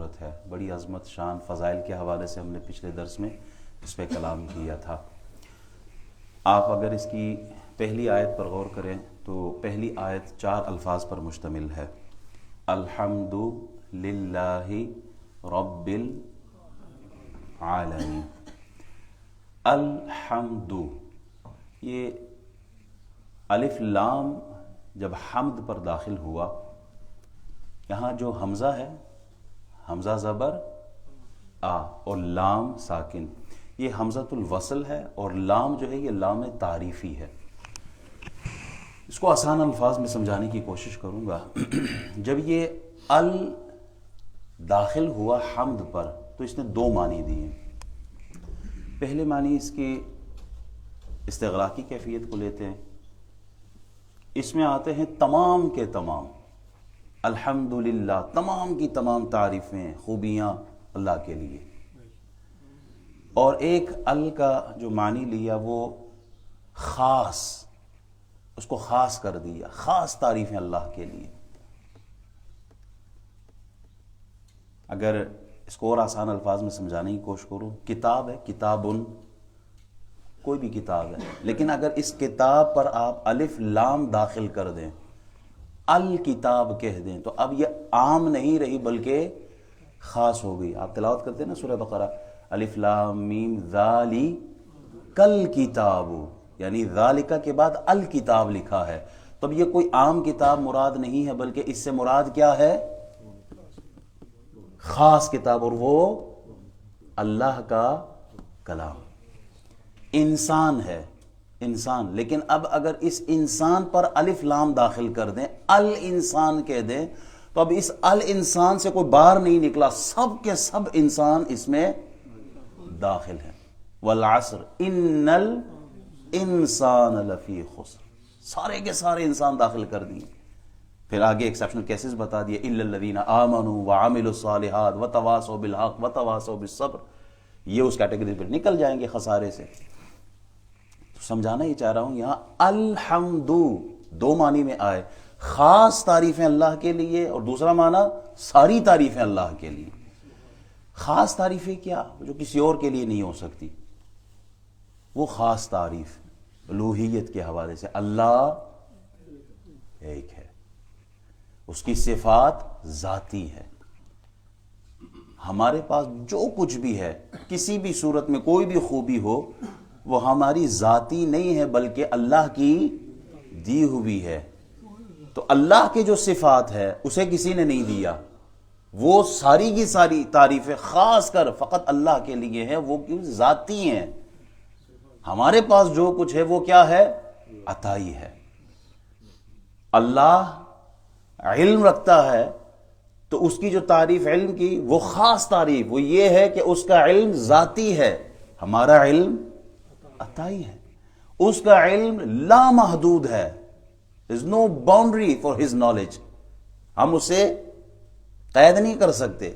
صورت ہے، بڑی عظمت شان فضائل کے حوالے سے ہم نے پچھلے درس میں اس پہ کلام کیا تھا۔ آپ اگر اس کی پہلی آیت پر غور کریں تو پہلی آیت 4 الفاظ پر مشتمل ہے، الحمد للہ رب العالمین۔ الحمد، یہ الف لام جب حمد پر داخل ہوا، یہاں جو حمزہ ہے، حمزہ زبر آ اور لام ساکن، یہ حمزۃ الوصل ہے، اور لام جو ہے یہ لام تعریفی ہے۔ اس کو آسان الفاظ میں سمجھانے کی کوشش کروں گا۔ جب یہ ال داخل ہوا حمد پر تو اس نے 2 معنی دیے۔ پہلے معنی اس کی استغراقی کیفیت کو لیتے ہیں، اس میں آتے ہیں تمام کے تمام، الحمدللہ، تمام کی تمام تعریفیں خوبیاں اللہ کے لیے۔ اور ایک ال کا جو معنی لیا وہ خاص، اس کو خاص کر دیا، خاص تعریفیں اللہ کے لیے۔ اگر اس کو اور آسان الفاظ میں سمجھانے کی کوشش کروں، کتاب ہے، کتابن، کوئی بھی کتاب ہے، لیکن اگر اس کتاب پر آپ الف لام داخل کر دیں، الکتاب کہہ دیں، تو اب یہ عام نہیں رہی بلکہ خاص ہو گئی۔ آپ تلاوت کرتے ہیں نا سورہ بقرہ، الف لام میم ذالک الکتاب، یعنی ذالک کے بعد الکتاب لکھا ہے، تو اب یہ کوئی عام کتاب مراد نہیں ہے بلکہ اس سے مراد کیا ہے؟ خاص کتاب، اور وہ اللہ کا کلام۔ انسان ہے، انسان، لیکن اب اگر اس انسان پر الف لام داخل کر دیں، الانسان کہہ دیں، تو اب اس الانسان سے کوئی باہر نہیں نکلا، سب کے سب انسان اس میں داخل ہیں۔ والعصر ان الانسان لفی خسر، سارے کے سارے انسان داخل کر دیے۔ پھر آگے ایکسیپشنل کیسز بتا دیے، الا الذین آمنوا وعملوا الصالحات وتواصوا بالحق وتواصوا بالصبر، یہ اس کیٹیگری پہ نکل جائیں گے خسارے سے۔ تو سمجھانا یہ چاہ رہا ہوں، یہاں الحمد 2 معنی میں آئے، خاص تعریفیں اللہ کے لیے، اور دوسرا معنی ساری تعریفیں اللہ کے لیے۔ خاص تعریفیں کیا؟ جو کسی اور کے لیے نہیں ہو سکتی، وہ خاص تعریف الوہیت کے حوالے سے۔ اللہ ایک ہے، اس کی صفات ذاتی ہے۔ ہمارے پاس جو کچھ بھی ہے، کسی بھی صورت میں کوئی بھی خوبی ہو، وہ ہماری ذاتی نہیں ہے بلکہ اللہ کی دی ہوئی ہے۔ تو اللہ کے جو صفات ہے اسے کسی نے نہیں دیا، وہ ساری کی ساری تعریفیں خاص کر فقط اللہ کے لیے ہیں، وہ کیوں ذاتی ہیں۔ ہمارے پاس جو کچھ ہے وہ کیا ہے؟ عطائی ہے۔ اللہ علم رکھتا ہے تو اس کی جو تعریف علم کی، وہ خاص تعریف وہ یہ ہے کہ اس کا علم ذاتی ہے، ہمارا علم عطائی ہے۔ اس کا علم لامحدود ہے، there is no boundary for his knowledge، ہم اسے قید نہیں کر سکتے۔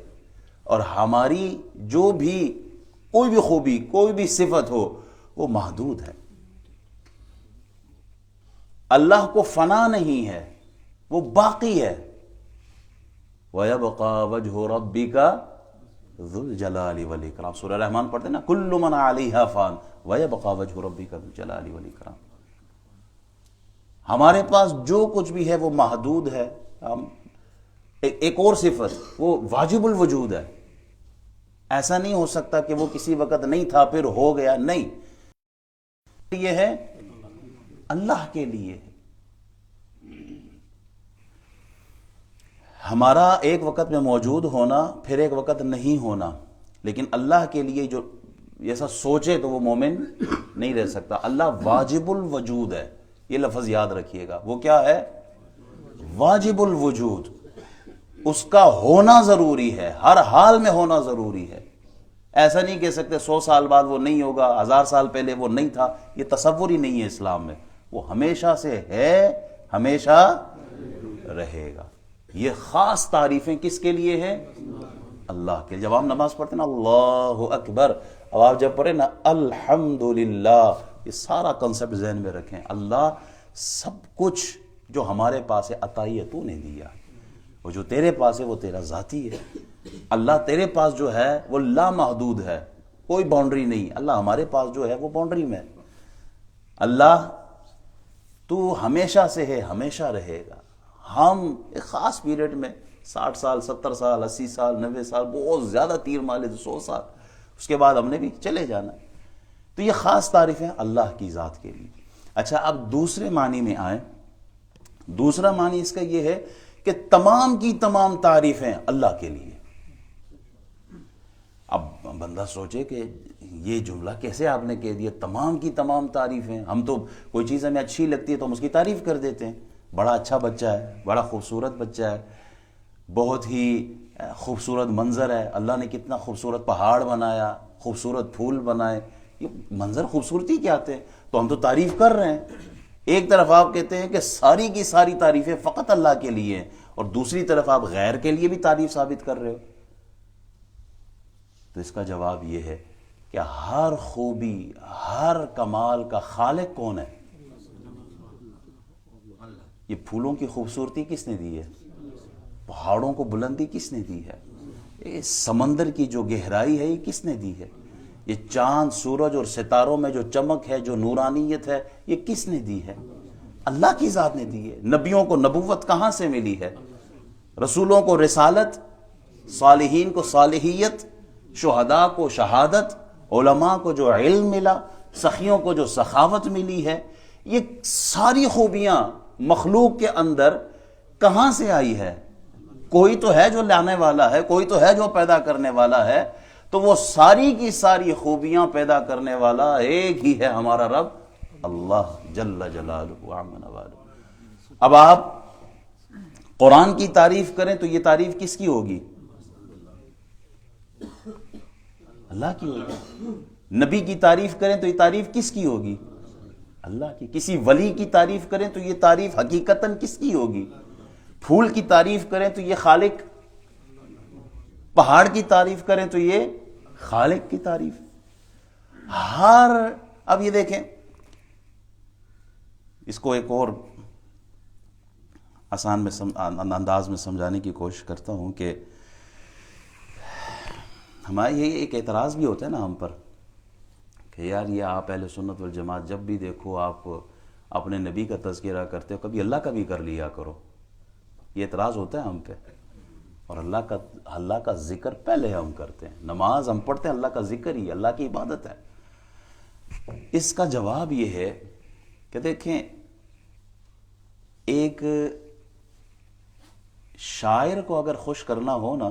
اور ہماری جو بھی کوئی بھی خوبی، کوئی بھی صفت ہو، وہ محدود ہے۔ اللہ کو فنا نہیں ہے، وہ باقی ہے۔ وَيَبْقَى وَجْهُ رَبِّكَ ذُو الْجَلَالِ وَالْإِكْرَامِ، سورہ رحمان پڑھتے ہیں نا، كُلُّ مَنْ عَلَيْهَا فَانٍ وَيَبْقَى وَجْهُ رَبِّكَ ذُو الْجَلَالِ وَالْإِكْرَامِ۔ ہمارے پاس جو کچھ بھی ہے وہ محدود ہے۔ ایک اور صفت، وہ واجب الوجود ہے، ایسا نہیں ہو سکتا کہ وہ کسی وقت نہیں تھا پھر ہو گیا، نہیں، یہ ہے اللہ کے لیے۔ ہمارا ایک وقت میں موجود ہونا، پھر ایک وقت نہیں ہونا، لیکن اللہ کے لیے جو ایسا سوچے تو وہ مومن نہیں رہ سکتا۔ اللہ واجب الوجود ہے، یہ لفظ یاد رکھیے گا، وہ کیا ہے؟ واجب الوجود، اس کا ہونا ضروری ہے، ہر حال میں ہونا ضروری ہے۔ ایسا نہیں کہہ سکتے 100 سال بعد وہ نہیں ہوگا، 1000 سال پہلے وہ نہیں تھا، یہ تصور ہی نہیں ہے اسلام میں۔ وہ ہمیشہ سے ہے، ہمیشہ رہے گا۔ یہ خاص تعریفیں کس کے لیے ہیں؟ اللہ کے۔ جب آپ نماز پڑھتے ہیں نا اللہ اکبر، اب آپ جب پڑھیں نا الحمدللہ، یہ سارا کنسپٹ ذہن میں رکھیں، اللہ سب کچھ جو ہمارے پاس ہے عطائی تو نے دیا، وہ جو تیرے پاس ہے وہ تیرا ذاتی ہے۔ اللہ تیرے پاس جو ہے وہ لامحدود ہے، کوئی باؤنڈری نہیں. اللہ ہمارے پاس جو ہے وہ باؤنڈری میں. اللہ تو ہمیشہ سے ہے، ہمیشہ رہے گا. ہم ایک خاص پیریڈ میں 60 سال 70 سال 80 سال 90 سال بہت زیادہ تیر مالے تو 100 سال، اس کے بعد ہم نے بھی چلے جانا. تو یہ خاص تعریف ہے اللہ کی ذات کے لیے. اچھا اب دوسرے معنی میں آئیں. دوسرا معنی اس کا یہ ہے کہ تمام کی تمام تعریفیں اللہ کے لیے. اب بندہ سوچے کہ یہ جملہ کیسے آپ نے کہہ دیا تمام کی تمام تعریفیں. ہم تو کوئی چیز ہمیں اچھی لگتی ہے تو ہم اس کی تعریف کر دیتے ہیں، بڑا اچھا بچہ ہے، بڑا خوبصورت بچہ ہے، بہت ہی خوبصورت منظر ہے، اللہ نے کتنا خوبصورت پہاڑ بنایا، خوبصورت پھول بنائے. یہ منظر خوبصورتی کیا آتے ہیں تو ہم تو تعریف کر رہے ہیں. ایک طرف آپ کہتے ہیں کہ ساری کی ساری تعریفیں فقط اللہ کے لیے ہیں، اور دوسری طرف آپ غیر کے لیے بھی تعریف ثابت کر رہے ہو. تو اس کا جواب یہ ہے کہ ہر خوبی ہر کمال کا خالق کون ہے؟ یہ پھولوں کی خوبصورتی کس نے دی ہے؟ پہاڑوں کو بلندی کس نے دی ہے؟ یہ سمندر کی جو گہرائی ہے یہ کس نے دی ہے؟ یہ چاند سورج اور ستاروں میں جو چمک ہے، جو نورانیت ہے، یہ کس نے دی ہے؟ اللہ کی ذات نے دی ہے. نبیوں کو نبوت کہاں سے ملی ہے؟ رسولوں کو رسالت، صالحین کو صالحیت، شہداء کو شہادت، علماء کو جو علم ملا، سخیوں کو جو سخاوت ملی ہے، یہ ساری خوبیاں مخلوق کے اندر کہاں سے آئی ہے؟ کوئی تو ہے جو لانے والا ہے، کوئی تو ہے جو پیدا کرنے والا ہے. تو وہ ساری کی ساری خوبیاں پیدا کرنے والا ایک ہی ہے، ہمارا رب اللہ جل جلالہ وعظم نوالہ. اب آپ قرآن کی تعریف کریں تو یہ تعریف کس کی ہوگی؟ اللہ کی ہوگی. نبی کی تعریف کریں تو یہ تعریف کس کی ہوگی؟ اللہ کی. کسی ولی کی تعریف کریں تو یہ تعریف حقیقتاً کس کی ہوگی؟ پھول کی تعریف کریں تو یہ خالق، پہاڑ کی تعریف کریں تو یہ خالق کی تعریف. اب یہ دیکھیں، اس کو ایک اور آسان انداز میں سمجھانے کی کوشش کرتا ہوں کہ ہمارے یہ ایک اعتراض بھی ہوتا ہے نا ہم پر کہ یار یہ آپ اہل سنت والجماعت جب بھی دیکھو آپ اپنے نبی کا تذکرہ کرتے ہو، کبھی اللہ کا بھی کر لیا کرو. یہ اعتراض ہوتا ہے ہم پہ. اور اللہ کا ذکر پہلے ہم کرتے ہیں. نماز ہم پڑھتے ہیں، اللہ کا ذکر ہی، اللہ کی عبادت ہے. اس کا جواب یہ ہے کہ دیکھیں، ایک شاعر کو اگر خوش کرنا ہو نا،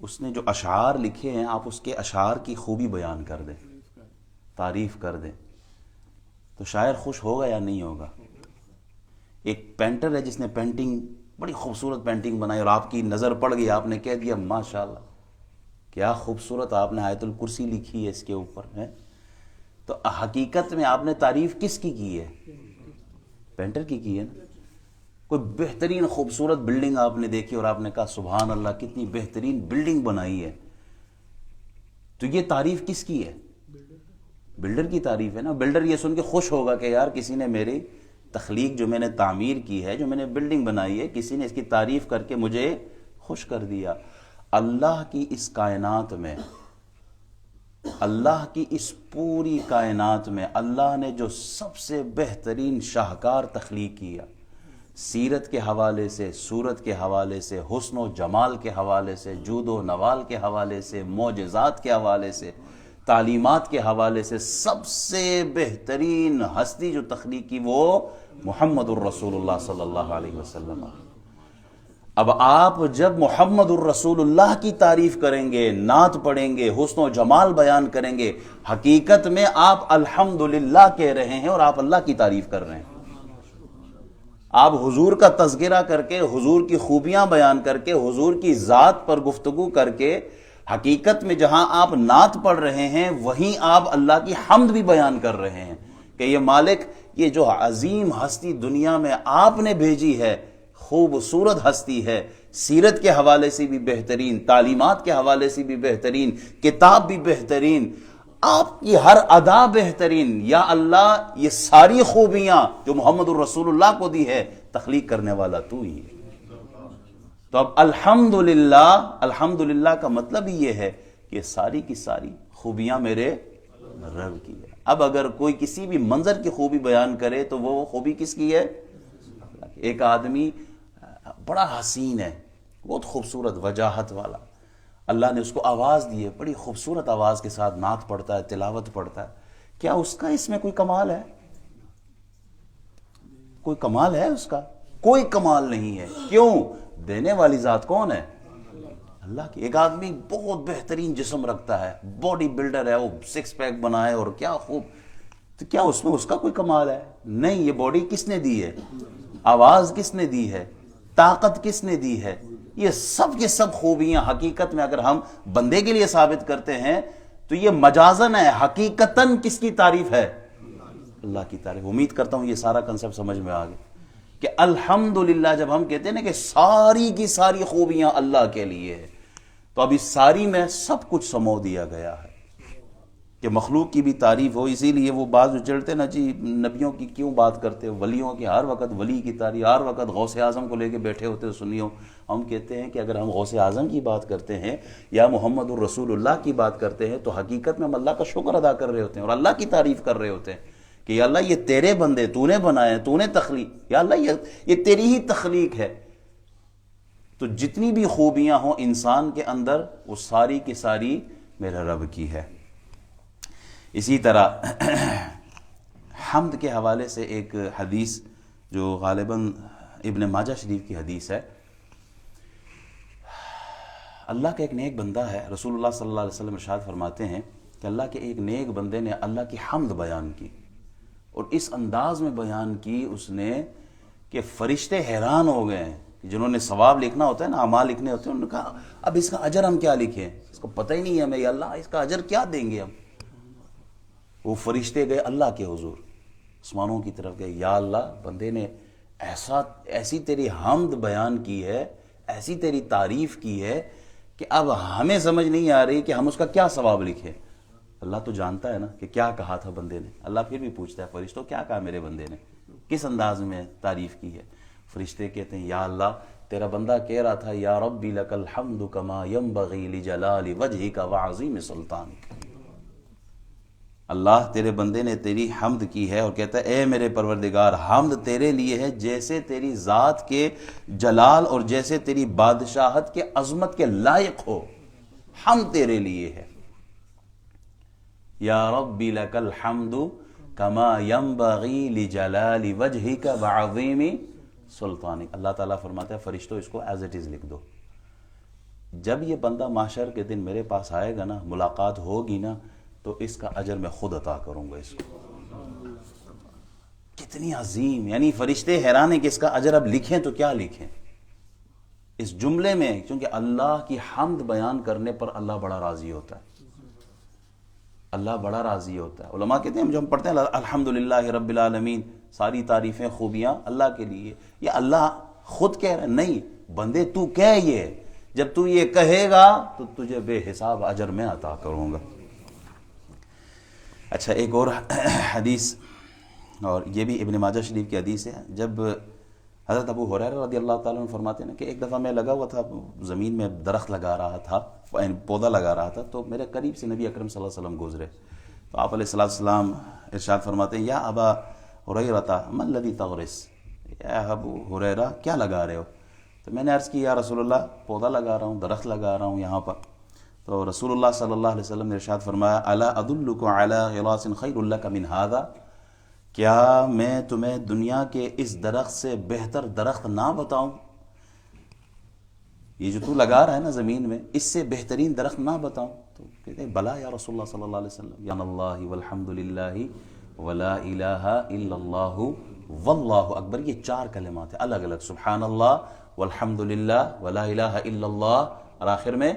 اس نے جو اشعار لکھے ہیں آپ اس کے اشعار کی خوبی بیان کر دیں، تعریف کر دیں، تو شاعر خوش ہوگا یا نہیں ہوگا؟ ایک پینٹر ہے جس نے پینٹنگ، بڑی خوبصورت پینٹنگ بنائی اور آپ کی نظر پڑ گئی، آپ نے کہہ دیا ماشاءاللہ کیا خوبصورت آپ نے آیت الکرسی لکھی ہے اس کے اوپر ہے، تو حقیقت میں آپ نے تعریف کس کی ہے؟ پینٹر کی ہے نا. کوئی بہترین خوبصورت بلڈنگ آپ نے دیکھی اور آپ نے کہا سبحان اللہ کتنی بہترین بلڈنگ بنائی ہے، تو یہ تعریف کس کی ہے؟ بلڈر کی تعریف ہے نا. بلڈر یہ سن کے خوش ہوگا کہ یار کسی نے میری تخلیق جو میں نے تعمیر کی ہے، جو میں نے بلڈنگ بنائی ہے، کسی نے اس کی تعریف کر کے مجھے خوش کر دیا. اللہ کی اس کائنات میں، اللہ کی اس پوری کائنات میں اللہ نے جو سب سے بہترین شاہکار تخلیق کیا، سیرت کے حوالے سے، صورت کے حوالے سے، حسن و جمال کے حوالے سے، جود و نوال کے حوالے سے، معجزات کے حوالے سے، تعلیمات کے حوالے سے، سب سے بہترین ہستی جو تخلیق کی وہ محمد الرسول اللہ صلی اللہ علیہ وسلم. اب آپ جب محمد الرسول اللہ کی تعریف کریں گے، نعت پڑھیں گے، حسن و جمال بیان کریں گے، حقیقت میں آپ الحمدللہ کہہ رہے ہیں اور آپ اللہ کی تعریف کر رہے ہیں. آپ حضور کا تذکرہ کر کے، حضور کی خوبیاں بیان کر کے، حضور کی ذات پر گفتگو کر کے، حقیقت میں جہاں آپ نعت پڑھ رہے ہیں وہیں آپ اللہ کی حمد بھی بیان کر رہے ہیں کہ یہ مالک، یہ جو عظیم ہستی دنیا میں آپ نے بھیجی ہے، خوبصورت ہستی ہے، سیرت کے حوالے سے بھی بہترین، تعلیمات کے حوالے سے بھی بہترین، کتاب بھی بہترین، آپ کی ہر ادا بہترین. یا اللہ یہ ساری خوبیاں جو محمد الرسول اللہ کو دی ہے، تخلیق کرنے والا تو ہی ہے. تو اب الحمدللہ کا مطلب یہ ہے کہ ساری کی ساری خوبیاں میرے رب کی ہے. اب اگر کوئی کسی بھی منظر کی خوبی بیان کرے تو وہ خوبی کس کی ہے؟ ایک آدمی بڑا حسین ہے، بہت خوبصورت وجاہت والا، اللہ نے اس کو آواز دی ہے، بڑی خوبصورت آواز کے ساتھ نعت پڑھتا ہے، تلاوت پڑھتا ہے، کیا اس کا اس میں کوئی کمال ہے؟ کوئی کمال ہے اس کا؟ کوئی کمال نہیں ہے. کیوں؟ دینے والی ذات کون ہے؟ اللہ کی. ایک آدمی بہت بہترین جسم رکھتا ہے، باڈی بلڈر ہے، وہ سکس پیک بنائے اور کیا خوب، تو کیا اس میں اس کا کوئی کمال ہے؟ نہیں. یہ باڈی کس نے دی ہے؟ آواز کس نے دی ہے؟ طاقت کس نے دی ہے؟ یہ سب کے سب خوبیاں حقیقت میں اگر ہم بندے کے لیے ثابت کرتے ہیں تو یہ مجازن ہے، حقیقتاً کس کی تعریف ہے؟ اللہ کی تعریف. امید کرتا ہوں یہ سارا کنسپٹ سمجھ میں آ گیا کہ الحمدللہ جب ہم کہتے ہیں نا کہ ساری کی ساری خوبیاں اللہ کے لیے ہے، تو اب اس ساری میں سب کچھ سمو دیا گیا ہے کہ مخلوق کی بھی تعریف ہو. اسی لیے وہ بعض جو چڑھتے نا جی نبیوں کی کیوں بات کرتے ہو، ولیوں کی ہر وقت ولی کی تعریف، ہر وقت غوث اعظم کو لے کے بیٹھے ہوتے ہو سنیوں. ہم کہتے ہیں کہ اگر ہم غوث اعظم کی بات کرتے ہیں یا محمد الرسول اللہ کی بات کرتے ہیں تو حقیقت میں ہم اللہ کا شکر ادا کر رہے ہوتے ہیں اور اللہ کی تعریف کر رہے ہوتے ہیں کہ یا اللہ یہ تیرے بندے، تو نے بنائے، تو نے تخلیق، یا اللہ یہ تیری ہی تخلیق ہے. تو جتنی بھی خوبیاں ہوں انسان کے اندر وہ ساری کی ساری میرے رب کی ہے. اسی طرح حمد کے حوالے سے ایک حدیث جو غالباً ابن ماجہ شریف کی حدیث ہے. اللہ کا ایک نیک بندہ ہے، رسول اللہ صلی اللہ علیہ وسلم ارشاد فرماتے ہیں کہ اللہ کے ایک نیک بندے نے اللہ کی حمد بیان کی اور اس انداز میں بیان کی اس نے کہ فرشتے حیران ہو گئے ہیں. جنہوں نے ثواب لکھنا ہوتا ہے نا، اعمال لکھنے ہوتے ہیں، انہوں نے کہا اب اس کا اجر ہم کیا لکھیں، اس کو پتہ ہی نہیں ہے ہمیں، یا اللہ اس کا اجر کیا دیں گے ہم. وہ فرشتے گئے اللہ کے حضور، آسمانوں کی طرف گئے، یا اللہ بندے نے ایسی تیری حمد بیان کی ہے، ایسی تیری تعریف کی ہے کہ اب ہمیں سمجھ نہیں آ رہی کہ ہم اس کا کیا ثواب لکھیں. اللہ تو جانتا ہے نا کہ کیا کہا تھا بندے نے. اللہ پھر بھی پوچھتا ہے فرشتوں کیا کہا میرے بندے نے، کس انداز میں تعریف کی ہے. فرشتے کہتے ہیں یا اللہ تیرا بندہ کہہ رہا تھا یا ربی لک الحمد کما ینبغی لجلال وجہک وعظیم سلطانک. اللہ تیرے بندے نے تیری حمد کی ہے اور کہتا ہے اے میرے پروردگار حمد تیرے لیے ہے جیسے تیری ذات کے جلال اور جیسے تیری بادشاہت کے عظمت کے لائق ہو، حمد تیرے لیے ہے. یا ربی لک الحمد کما ینبغی لجلال وجہک وعظیم سلطانک. اللہ تعالیٰ فرماتا ہے فرشتوں اس کو ایز اٹ از لکھ دو. جب یہ بندہ محشر کے دن میرے پاس آئے گا نا، ملاقات ہوگی نا، تو اس کا اجر میں خود عطا کروں گا اس کو. کتنی عظیم، یعنی فرشتے حیران ہیں کہ اس کا اجر اب لکھیں تو کیا لکھیں اس جملے میں، کیونکہ اللہ کی حمد بیان کرنے پر اللہ بڑا راضی ہوتا ہے. اللہ بڑا راضی ہوتا ہے. علماء کہتے ہیں جو ہم پڑھتے ہیں الحمدللہ رب العالمین، ساری تعریفیں خوبیاں اللہ کے لیے، یہ اللہ خود کہہ رہا ہے نہیں بندے تو کہہ، یہ جب تو یہ کہے گا تو تجھے بے حساب اجر میں عطا کروں گا. اچھا ایک اور حدیث، اور یہ بھی ابن ماجہ شریف کی حدیث ہے. جب حضرت ابو ہریرہ رضی اللہ تعالیٰ عنہ فرماتے ہیں کہ ایک دفعہ میں لگا ہوا تھا زمین میں، درخت لگا رہا تھا، پودا لگا رہا تھا، تو میرے قریب سے نبی اکرم صلی اللہ علیہ وسلم گزرے تو آپ علیہ السلام ارشاد فرماتے ہیں یا ابا ہریرہ ما الذی تغرس، اے ابو ہریرہ کیا لگا رہے ہو؟ تو میں نے عرض کی یا رسول اللہ پودا لگا رہا ہوں، درخت لگا رہا ہوں یہاں پر. تو رسول اللہ صلی اللہ علیہ وسلم نے ارشاد فرمایا الا ادلک علی غراس خیر لک من ھذا، کیا میں تمہیں دنیا کے اس درخت سے بہتر درخت نہ بتاؤں؟ یہ جو تو لگا رہا ہے نا زمین میں، اس سے بہترین درخت نہ بتاؤں؟ تو کہتے ہیں بلا یا رسول اللہ صلی اللہ علیہ وسلم، یا اللہ والحمد للہ ولا الہ الا اللہ واللہ اکبر. یہ چار کلمات ہیں الگ الگ، سبحان اللہ والحمد للہ ولا الہ الا اللہ اور آخر میں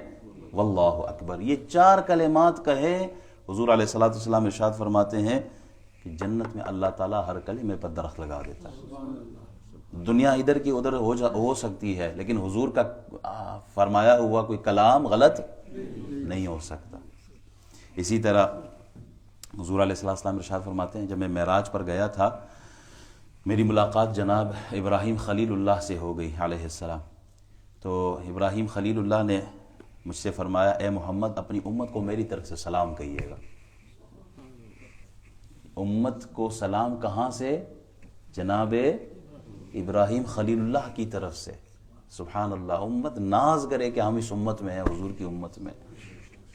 واللہ اکبر. یہ چار کلمات کہے حضور علیہ الصلوۃ والسلام ارشاد فرماتے ہیں کہ جنت میں اللہ تعالیٰ ہر کلمے پر درخت لگا دیتا ہے. دنیا ادھر کی ادھر ہو سکتی ہے لیکن حضور کا فرمایا ہوا کوئی کلام غلط نہیں ہو سکتا. اسی طرح حضور علیہ السلام ارشاد فرماتے ہیں جب میں معراج پر گیا تھا میری ملاقات جناب ابراہیم خلیل اللہ سے ہو گئی علیہ السلام. تو ابراہیم خلیل اللہ نے مجھ سے فرمایا اے محمد اپنی امت کو میری طرف سے سلام کہیے گا۔ امت کو سلام کہاں سے؟ جناب ابراہیم خلیل اللہ کی طرف سے۔ سبحان اللہ، امت ناز کرے کہ ہم اس امت میں ہیں، حضور کی امت میں۔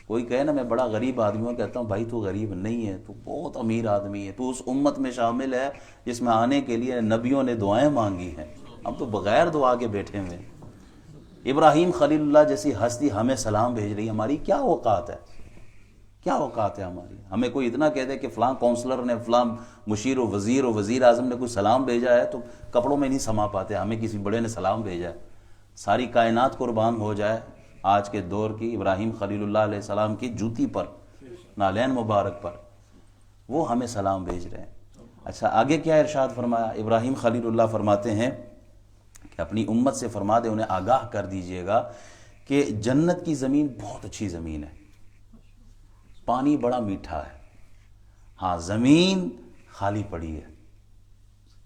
کوئی کہے نا میں بڑا غریب آدمی ہوں، کہتا ہوں بھائی تو غریب نہیں ہے، تو بہت امیر آدمی ہے، تو اس امت میں شامل ہے جس میں آنے کے لیے نبیوں نے دعائیں مانگی ہیں، ہم تو بغیر دعا کے بیٹھے ہوئے ہیں۔ ابراہیم خلیل اللہ جیسی ہستی ہمیں سلام بھیج رہی ہے، ہماری کیا اوقات ہے؟ کیا اوقات ہے ہماری؟ ہمیں کوئی اتنا کہہ دے کہ فلاں کونسلر نے، فلاں مشیر و وزیر اعظم نے کوئی سلام بھیجا ہے، تو کپڑوں میں نہیں سما پاتے، ہمیں کسی بڑے نے سلام بھیجا ہے۔ ساری کائنات قربان ہو جائے آج کے دور کی ابراہیم خلیل اللہ علیہ السلام کی جوتی پر، نالین مبارک پر، وہ ہمیں سلام بھیج رہے ہیں۔ اچھا آگے کیا ارشاد فرمایا؟ ابراہیم خلیل اللہ فرماتے ہیں کہ اپنی امت سے فرما دے، انہیں آگاہ کر دیجئے گا کہ جنت کی زمین بہت اچھی زمین ہے، پانی بڑا میٹھا ہے، ہاں زمین خالی پڑی ہے،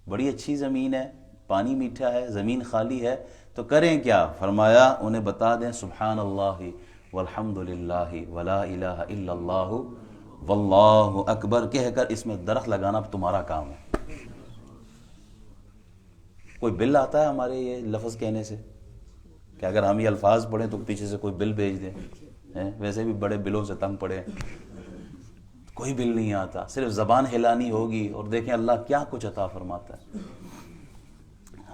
بڑی اچھی زمین ہے، پانی میٹھا ہے، زمین خالی ہے، تو کریں کیا؟ فرمایا انہیں بتا دیں سبحان اللہ والحمد للہ ولا الہ الا اللہ واللہ اکبر کہہ کر اس میں درخت لگانا تمہارا کام ہے۔ کوئی بل آتا ہے ہمارے یہ لفظ کہنے سے کہ اگر ہم یہ الفاظ پڑھیں تو پیچھے سے کوئی بل بھیج دیں؟ ویسے بھی بڑے بلوں سے تنگ پڑے، کوئی بل نہیں آتا، صرف زبان ہلانی ہوگی اور دیکھیں اللہ کیا کچھ عطا فرماتا ہے۔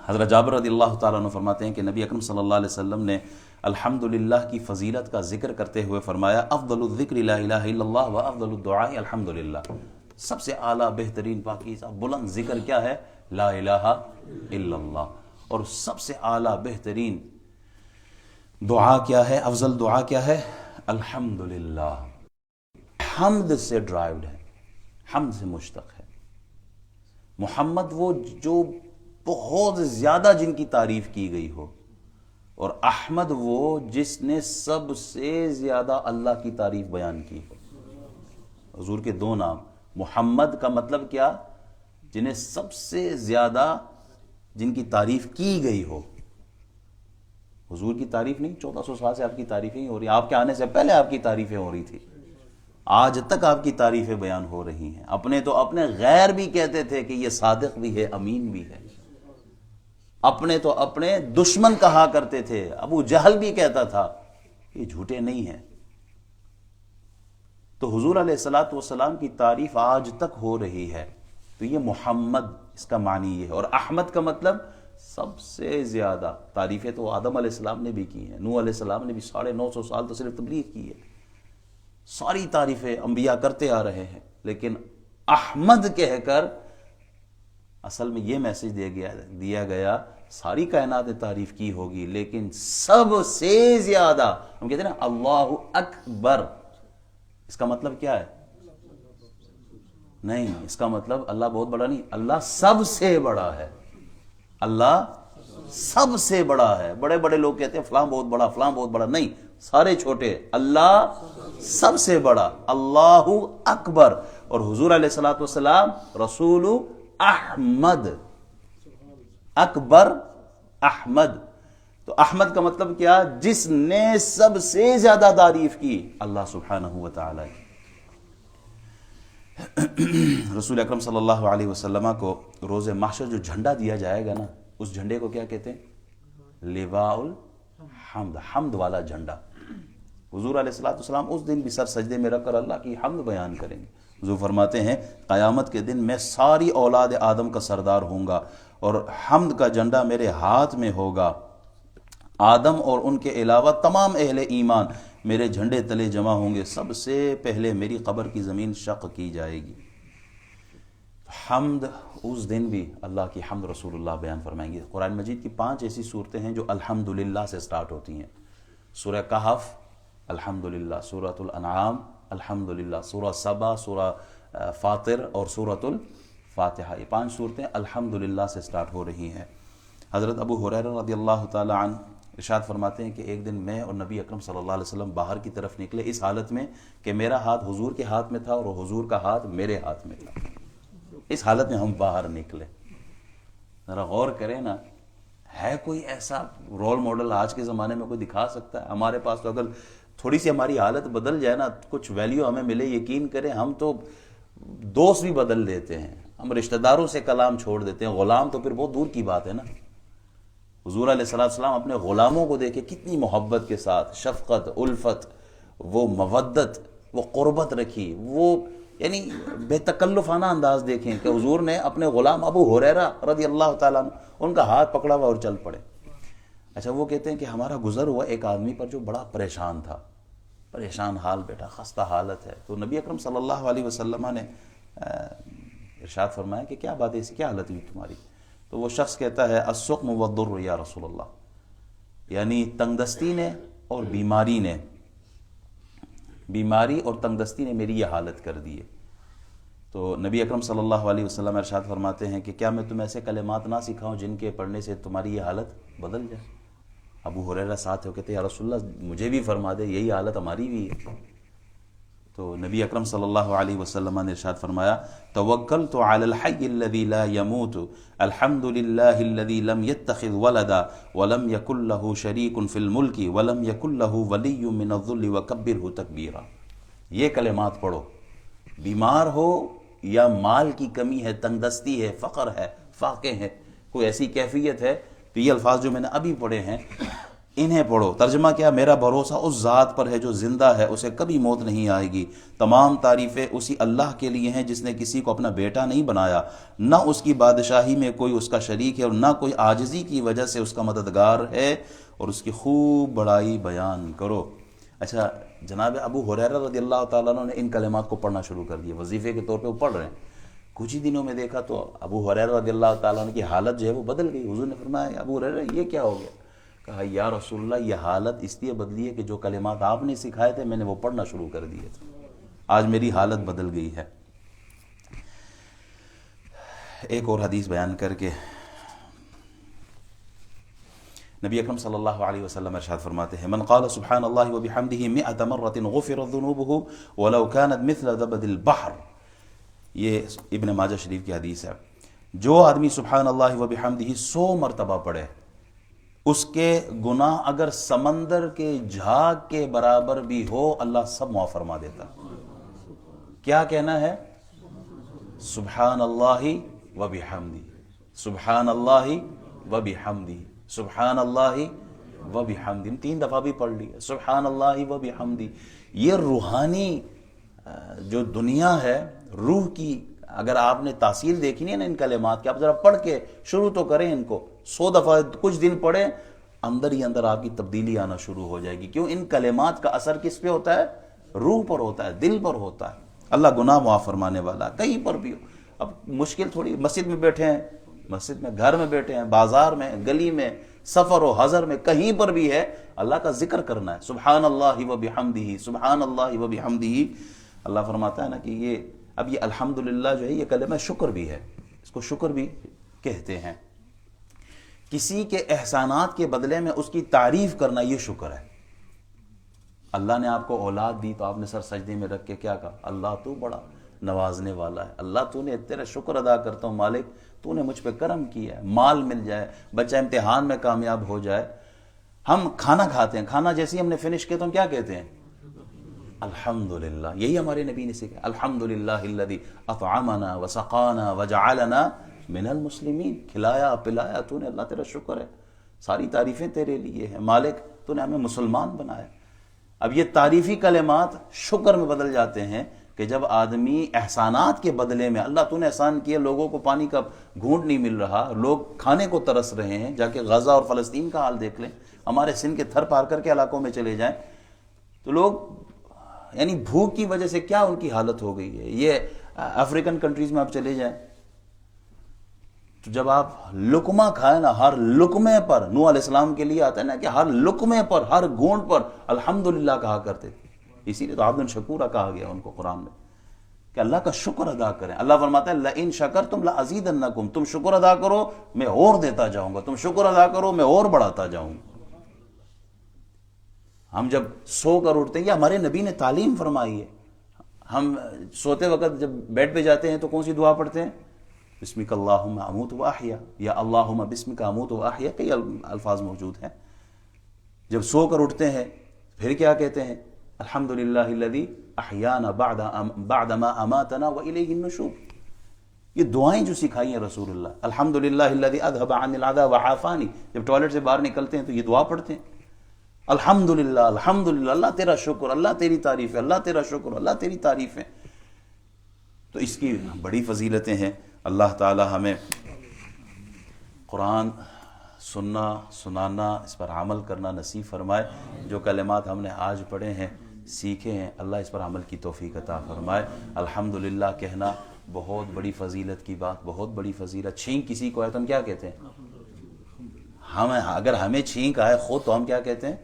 حضرت جابر رضی اللہ تعالیٰ عنہ فرماتے ہیں کہ نبی اکرم صلی اللہ علیہ وسلم نے الحمدللہ کی فضیلت کا ذکر کرتے ہوئے فرمایا افضل الذکر لا الہ الا اللہ و افضل الدعاء الحمدللہ، سب سے اعلیٰ بہترین پاکیزہ بلند ذکر کیا ہے؟ لا الہ الا اللہ، اور سب سے اعلیٰ بہترین دعا کیا ہے؟ افضل دعا کیا ہے؟ الحمدللہ۔ حمد سے ڈرائیوڈ ہے، حمد سے مشتق ہے۔ محمد وہ جو بہت زیادہ جن کی تعریف کی گئی ہو، اور احمد وہ جس نے سب سے زیادہ اللہ کی تعریف بیان کی ہو۔ حضور کے دو نام، محمد کا مطلب کیا؟ جنہیں سب سے زیادہ جن کی تعریف کی گئی ہو۔ حضور کی تعریف نہیں، 1400 سال سے آپ کی تعریفیں ہی ہو رہی ہیں، آپ کے آنے سے پہلے آپ کی تعریفیں ہو رہی تھی، آج تک آپ کی تعریفیں بیان ہو رہی ہیں۔ اپنے تو اپنے غیر بھی کہتے تھے کہ یہ صادق بھی ہے، امین بھی ہے، اپنے تو اپنے دشمن کہا کرتے تھے، ابو جہل بھی کہتا تھا یہ جھوٹے نہیں ہیں۔ تو حضور علیہ الصلوۃ والسلام کی تعریف آج تک ہو رہی ہے، تو یہ محمد اس کا معنی یہ ہے۔ اور احمد کا مطلب سب سے زیادہ تعریفیں تو آدم علیہ السلام نے بھی کی ہیں، نوح علیہ السلام نے بھی 950 سال تو صرف تبلیغ کی ہے، ساری تعریفیں انبیاء کرتے آ رہے ہیں، لیکن احمد کہہ کر اصل میں یہ میسج دیا گیا ساری کائنات نے تعریف کی ہوگی، لیکن سب سے زیادہ ہم کہتے ہیں نا اللہ اکبر، اس کا مطلب کیا ہے؟ نہیں، اس کا مطلب اللہ بہت بڑا نہیں، اللہ سب سے بڑا ہے، اللہ سب سے بڑا ہے۔ بڑے بڑے لوگ کہتے ہیں فلاں بہت بڑا، فلاں بہت بڑا، نہیں، سارے چھوٹے، اللہ سب سے بڑا، اللہ اکبر۔ اور حضور علیہ الصلوۃ والسلام رسول احمد، اکبر احمد، تو احمد کا مطلب کیا؟ جس نے سب سے زیادہ تعریف کی اللہ سبحانہ و تعالی کی۔ رسول اکرم صلی اللہ علیہ وسلم کو روز محشر جو جھنڈا دیا جائے گا نا، اس جھنڈے کو کیا کہتے ہیں؟ لواء الحمد، حمد والا جھنڈا۔ حضور علیہ الصلوۃ والسلام اس دن بھی سر سجدے میں رکھ کر اللہ کی حمد بیان کریں گے۔ حضور فرماتے ہیں قیامت کے دن میں ساری اولاد آدم کا سردار ہوں گا اور حمد کا جھنڈا میرے ہاتھ میں ہوگا، آدم اور ان کے علاوہ تمام اہل ایمان میرے جھنڈے تلے جمع ہوں گے، سب سے پہلے میری قبر کی زمین شق کی جائے گی۔ حمد اس دن بھی اللہ کی حمد رسول اللہ بیان فرمائیں گے۔ قرآن مجید کی 5 ایسی صورتیں ہیں جو الحمدللہ سے سٹارٹ ہوتی ہیں۔ سورہ کہف الحمدللہ، سورۃ الانعام الحمدللہ، سورہ سبا، سورہ فاطر اور سورۃ الفاتحہ، یہ 5 صورتیں الحمدللہ سے سٹارٹ ہو رہی ہیں۔ حضرت ابو ہریرہ رضی اللہ تعالی عنہ ارشاد فرماتے ہیں کہ ایک دن میں اور نبی اکرم صلی اللہ علیہ وسلم باہر کی طرف نکلے، اس حالت میں کہ میرا ہاتھ حضور کے ہاتھ میں تھا اور حضور کا ہاتھ میرے ہاتھ میں تھا، اس حالت میں ہم باہر نکلے۔ ذرا غور کریں نا، ہے کوئی ایسا رول ماڈل آج کے زمانے میں کوئی دکھا سکتا ہے؟ ہمارے پاس تو اگر تھوڑی سی ہماری حالت بدل جائے نا، کچھ ویلیو ہمیں ملے، یقین کریں ہم تو دوست بھی بدل دیتے ہیں، ہم رشتہ داروں سے کلام چھوڑ دیتے ہیں، غلام تو پھر بہت دور کی بات ہے نا۔ حضور علیہ السلام اپنے غلاموں کو دیکھے کتنی محبت کے ساتھ، شفقت، الفت، وہ مودت، وہ قربت رکھی، وہ یعنی بے تکلفانہ انداز دیکھیں کہ حضور نے اپنے غلام ابو ہریرہ رضی اللہ تعالیٰ عنہ ان کا ہاتھ پکڑا ہوا اور چل پڑے۔ اچھا وہ کہتے ہیں کہ ہمارا گزر ہوا ایک آدمی پر جو بڑا پریشان تھا، پریشان حال بیٹا، خستہ حالت ہے، تو نبی اکرم صلی اللہ علیہ وسلم نے ارشاد فرمایا کہ کیا بات ہے، ایسی کیا حالت ہوئی تمہاری؟ تو وہ شخص کہتا ہے السقم والضر یا رسول اللہ، یعنی تنگ دستی نے اور بیماری اور تنگ دستی نے میری یہ حالت کر دی ہے۔ تو نبی اکرم صلی اللہ علیہ وسلم ارشاد فرماتے ہیں کہ کیا میں تمہیں ایسے کلمات نہ سکھاؤں جن کے پڑھنے سے تمہاری یہ حالت بدل جائے؟ ابو ہریرہ ساتھ ہو کہتے ہیں یا رسول اللہ مجھے بھی فرما دے، یہی حالت ہماری بھی ہے۔ تو نبی اکرم صلی اللہ علیہ وسلم نے ارشاد فرمایا توکلت علی الحی الذی لا یموت الحمد للہ الذی لم یتخذ ولدا ولم یکن له شریک فی الملک ولم یکن له ولی من الذل وکبرہ تکبیرا۔ یہ کلمات پڑھو، بیمار ہو یا مال کی کمی ہے، تنگ دستی ہے، فقر ہے، فاقے ہے، کوئی ایسی کیفیت ہے، تو یہ الفاظ جو میں نے ابھی پڑھے ہیں انہیں پڑھو۔ ترجمہ کیا؟ میرا بھروسہ اس ذات پر ہے جو زندہ ہے، اسے کبھی موت نہیں آئے گی، تمام تعریفیں اسی اللہ کے لیے ہیں جس نے کسی کو اپنا بیٹا نہیں بنایا، نہ اس کی بادشاہی میں کوئی اس کا شریک ہے اور نہ کوئی عاجزی کی وجہ سے اس کا مددگار ہے، اور اس کی خوب بڑائی بیان کرو۔ اچھا جناب ابو ہریرہ رضی اللہ تعالیٰ عنہ نے ان کلمات کو پڑھنا شروع کر دیا، وظیفے کے طور پہ وہ پڑھ رہے ہیں۔ کچھ ہی دنوں میں دیکھا تو ابو ہریرہ رضی اللہ تعالیٰ عنہ کی حالت جو ہے وہ بدل گئی۔ حضور نے فرمایا ابو ہریرہ یہ کیا ہو گیا؟ کہا یا رسول اللہ یہ حالت اس لیے بدلی ہے کہ جو کلمات آپ نے سکھائے تھے میں نے وہ پڑھنا شروع کر دیے تھے، آج میری حالت بدل گئی ہے۔ ایک اور حدیث بیان کر کے نبی اکرم صلی اللہ علیہ وسلم ارشاد فرماتے ہیں من قال سبحان اللہ وبحمدہ 100 مرۃ غفرت ذنوبہ ولو كانت مثل زبد البحر، یہ ابن ماجہ شریف کی حدیث ہے۔ جو آدمی سبحان اللہ وبحمدہ 100 مرتبہ پڑھے، اس کے گناہ اگر سمندر کے جھاگ کے برابر بھی ہو اللہ سب معاف فرما دیتا۔ کیا کہنا ہے؟ سبحان اللہ وبحمدہ، سبحان اللہ وبحمدہ، سبحان اللہ وبحمدہ، 3 دفعہ بھی پڑھ لیا سبحان اللہ وبحمدہ۔ یہ روحانی جو دنیا ہے، روح کی اگر آپ نے تاثیر دیکھی نہیں نا ان کلمات کی، آپ ذرا پڑھ کے شروع تو کریں ان کو، 100 دفعہ کچھ دن پڑھیں، اندر ہی اندر آپ کی تبدیلی آنا شروع ہو جائے گی۔ کیوں؟ ان کلمات کا اثر کس پہ ہوتا ہے؟ روح پر ہوتا ہے، دل پر ہوتا ہے۔ اللہ گناہ معاف فرمانے والا، کہیں پر بھی ہو۔ اب مشکل تھوڑی، مسجد میں بیٹھے ہیں، مسجد میں، گھر میں بیٹھے ہیں، بازار میں، گلی میں، سفر و حضر میں، کہیں پر بھی ہے اللہ کا ذکر کرنا ہے، سبحان اللہ وبحمدہ، سبحان اللہ وبحمدہ۔ اللہ فرماتا ہے نا کہ یہ الحمدللہ جو ہے یہ کلمہ شکر بھی ہے، اس کو شکر بھی کہتے ہیں۔ کسی کے احسانات کے بدلے میں اس کی تعریف کرنا یہ شکر ہے۔ اللہ نے آپ کو اولاد دی تو آپ نے سر سجدے میں رکھ کے کیا کہا؟ اللہ تو بڑا نوازنے والا ہے، اللہ تو نے تیرا شکر ادا کرتا ہوں مالک، تو نے مجھ پہ کرم کیا ہے، مال مل جائے، بچہ امتحان میں کامیاب ہو جائے۔ ہم کھانا کھاتے ہیں، کھانا جیسے ہی ہم نے فنش کیا تو ہم کیا کہتے ہیں؟ الحمدللہ۔ یہی ہمارے نبی نے سکھایا، الحمدللہ الذی اطعمنا وسقانا وجعلنا من المسلمین، کھلایا پلایا تو نے، اللہ تیرا شکر ہے، ساری تعریفیں تیرے لیے ہیں مالک، تو نے ہمیں مسلمان بنایا۔ اب یہ تعریفی کلمات شکر میں بدل جاتے ہیں کہ جب آدمی احسانات کے بدلے میں، اللہ تو نے احسان کیا، لوگوں کو پانی کا گھونٹ نہیں مل رہا، لوگ کھانے کو ترس رہے ہیں، جا کے غزہ اور فلسطین کا حال دیکھ لیں، ہمارے سندھ کے تھر پار کر کے علاقوں میں چلے جائیں تو لوگ یعنی بھوک کی وجہ سے کیا ان کی حالت ہو گئی ہے۔ یہ افریقن کنٹریز میں آپ چلے جائیں تو جب آپ لقمہ کھائیں نا، ہر لقمے پر، نوح علیہ السلام کے لیے آتا ہے نا کہ ہر لقمے پر، ہر گھونٹ پر الحمدللہ کہا کرتے تھے، اسی لیے تو عبد شکورہ کہا گیا ان کو قرآن میں کہ اللہ کا شکر ادا کریں۔ اللہ فرماتا ہے لئن شکرتم لازیدنکم، تم شکر ادا کرو میں اور دیتا جاؤں گا، تم شکر ادا کرو میں اور بڑھاتا جاؤں گا۔ ہم جب سو کر اٹھتے ہیں، یہ ہمارے نبی نے تعلیم فرمائی ہے، ہم سوتے وقت جب بیڈ پہ جاتے ہیں تو کون سی دعا پڑھتے ہیں؟ بسمک اللہم اموت و احیا یا اللہم بسمک اموت و احیا، کئی الفاظ موجود ہیں. جب سو کر اٹھتے ہیں پھر کیا کہتے ہیں؟ الحمدللہ الذی احیانا بعدما اماتنا والیہ النشور. یہ دعائیں جو سکھائی ہیں رسول اللہ، الحمدللہ الذی اذهب عنی العذا وعافانی، جب ٹوائلٹ سے باہر نکلتے ہیں تو یہ دعا پڑھتے ہیں، الحمدللہ الحمدللہ، اللہ تیرا شکر، اللہ تیری تعریف ہے، اللہ تیرا شکر، اللہ تیری تعریف ہے. تو اس کی بڑی فضیلتیں ہیں. اللہ تعالی ہمیں قرآن سننا، سنانا، اس پر عمل کرنا نصیب فرمائے. جو کلمات ہم نے آج پڑھے ہیں، سیکھے ہیں، اللہ اس پر عمل کی توفیق عطا فرمائے. الحمدللہ کہنا بہت بڑی فضیلت کی بات، بہت بڑی فضیلت. چھینک کسی کو آئے تو ہم کیا کہتے ہیں؟ اگر ہمیں چھینک آئے خود تو ہم کیا کہتے ہیں؟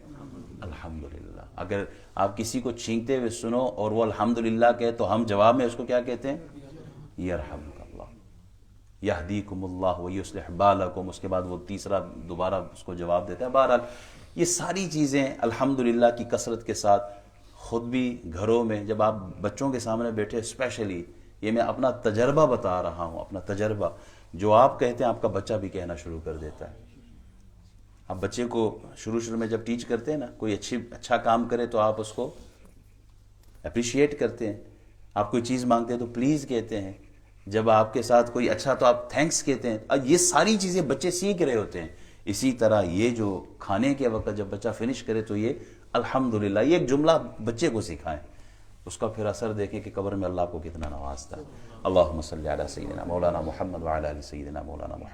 الحمدللہ. اگر آپ کسی کو چھینکتے ہوئے سنو اور وہ الحمدللہ کہے تو ہم جواب میں اس کو کیا کہتے ہیں؟ یرحمک اللہ، یہدیکم اللہ ویصلح بالکم. اس کے بعد وہ تیسرا دوبارہ اس کو جواب دیتا ہے. بہرحال یہ ساری چیزیں الحمدللہ کی کثرت کے ساتھ، خود بھی گھروں میں جب آپ بچوں کے سامنے بیٹھے، اسپیشلی یہ میں اپنا تجربہ بتا رہا ہوں، اپنا تجربہ، جو آپ کہتے ہیں آپ کا بچہ بھی کہنا شروع کر دیتا ہے. آپ بچے کو شروع میں جب ٹیچ کرتے ہیں نا، کوئی اچھا کام کرے تو آپ اس کو اپریشیٹ کرتے ہیں. آپ کوئی چیز مانگتے ہیں تو پلیز کہتے ہیں. جب آپ کے ساتھ کوئی اچھا تو آپ تھینکس کہتے ہیں. یہ ساری چیزیں بچے سیکھ رہے ہوتے ہیں. اسی طرح یہ جو کھانے کے وقت جب بچہ فنش کرے تو یہ الحمدللہ، یہ ایک جملہ بچے کو سکھائیں، اس کا پھر اثر دیکھیں کہ قبر میں اللہ کو کتنا نوازتا ہے. اللہم صلی علی سیدنا مولانا محمد وعلی آل سیدنا مولانا محمد.